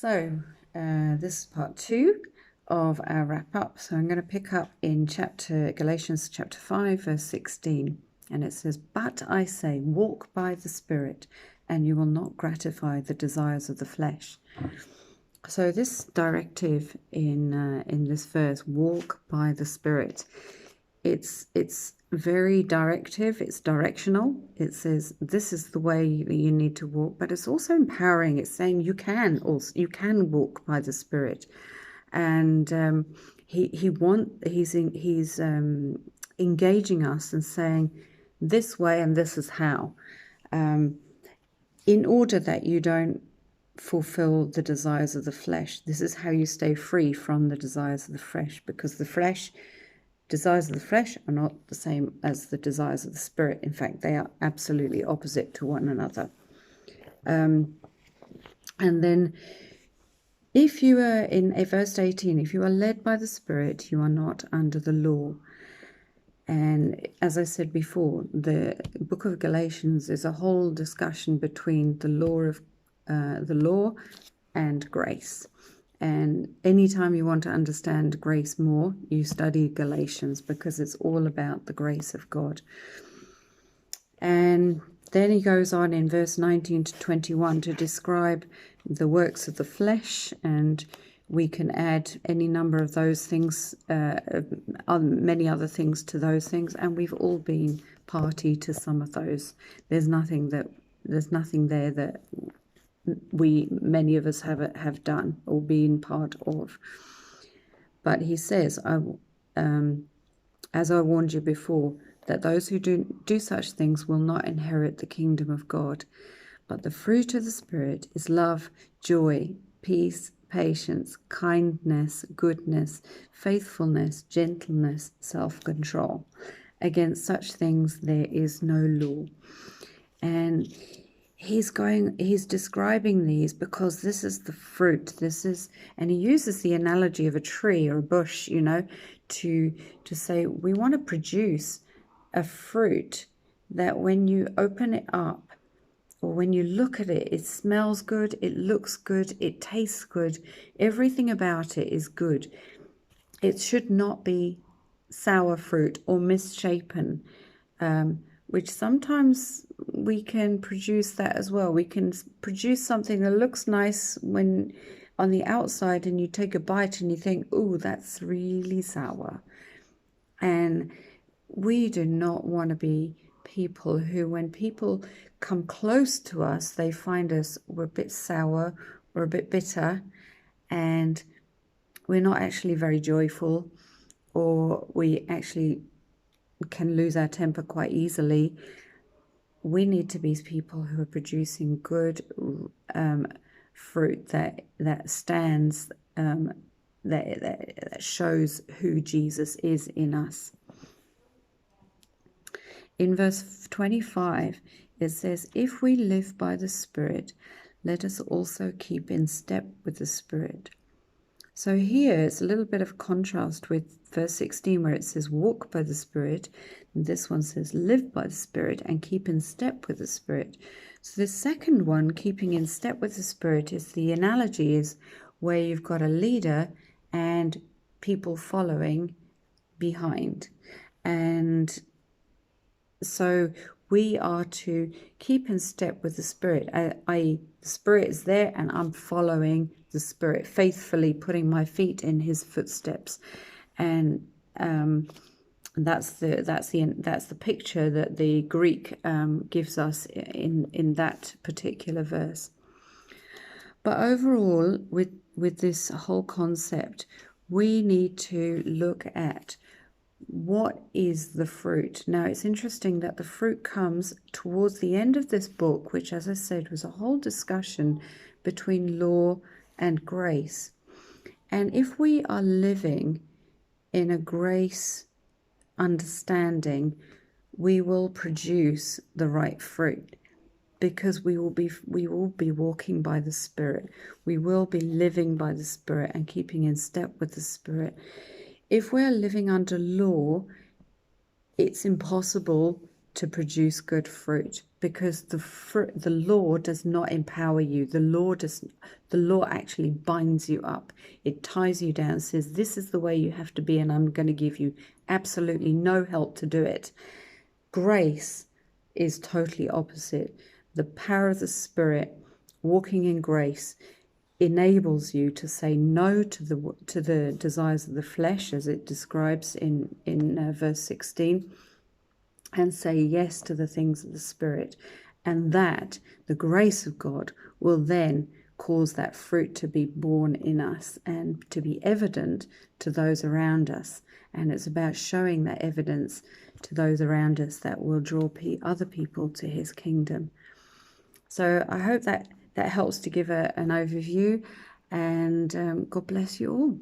This is part 2 of our wrap up. So I'm going to pick up in Galatians chapter 5 verse 16, and it says, "But I say, walk by the Spirit, and you will not gratify the desires of the flesh." So this directive in this verse, walk by the Spirit, it's very directive, it's directional. It says this is the way that you need to walk, but it's also empowering. It's saying you can walk by the Spirit, and he's engaging us and saying this way and this is how, in order that you don't fulfill the desires of the flesh. This is how you stay free from the desires of the flesh, because the desires of the flesh are not the same as the desires of the Spirit. In fact, they are absolutely opposite to one another. And then if you are in verse 18, if you are led by the Spirit, you are not under the law. And as I said before, the book of Galatians is a whole discussion between the law and grace. And anytime you want to understand grace more, you study Galatians, because it's all about the grace of God. And then he goes on in verse 19 to 21 to describe the works of the flesh, and we can add any number of those things, many other things to those things, and we've all been party to some of those. There's nothing there that many of us have done or been part of. But he says, as I warned you before, that those who do such things will not inherit the kingdom of God. But the fruit of the Spirit is love, joy, peace, patience, kindness, goodness, faithfulness, gentleness, self-control. Against such things there is no law. And he's describing these because this is the fruit. And he uses the analogy of a tree or a bush, to say we want to produce a fruit that when you open it up or when you look at it, it smells good, it looks good, it tastes good, everything about it is good. It should not be sour fruit or misshapen, which sometimes we can produce that as well. We can produce something that looks nice when on the outside, and you take a bite and you think, oh, that's really sour. And we do not want to be people who, when people come close to us, they find we're a bit sour or a bit bitter, and we're not actually very joyful, or we actually can lose our temper quite easily. We need to be people who are producing good fruit that stands, that shows who Jesus is in us. In verse 25, it says, "If we live by the Spirit, let us also keep in step with the Spirit." So here it's a little bit of contrast with verse 16, where it says walk by the Spirit, and this one says live by the Spirit and keep in step with the Spirit. So the second one, keeping in step with the Spirit, is the analogy is where you've got a leader and people following behind. And so we are to keep in step with the Spirit, i.e. the Spirit is there and I'm following the Spirit, faithfully putting my feet in his footsteps. And that's the picture that the Greek gives us in that particular verse. But overall, with this whole concept, we need to look at what is the fruit. Now, it's interesting that the fruit comes towards the end of this book, which, as I said, was a whole discussion between law and grace. And if we are living in a grace understanding, we will produce the right fruit, because we will be walking by the Spirit. We will be living by the Spirit and keeping in step with the Spirit. If we're living under law, it's impossible to produce good fruit, because the law does not empower you. The law actually binds you up. It ties you down, says this is the way you have to be, and I'm going to give you absolutely no help to do it. Grace is totally opposite. The power of the Spirit, walking in grace, enables you to say no to the desires of the flesh, as it describes in verse 16, and say yes to the things of the Spirit. And that the grace of God will then cause that fruit to be born in us and to be evident to those around us. And it's about showing that evidence to those around us that will draw other people to his kingdom. So I hope that helps to give an overview, and God bless you all.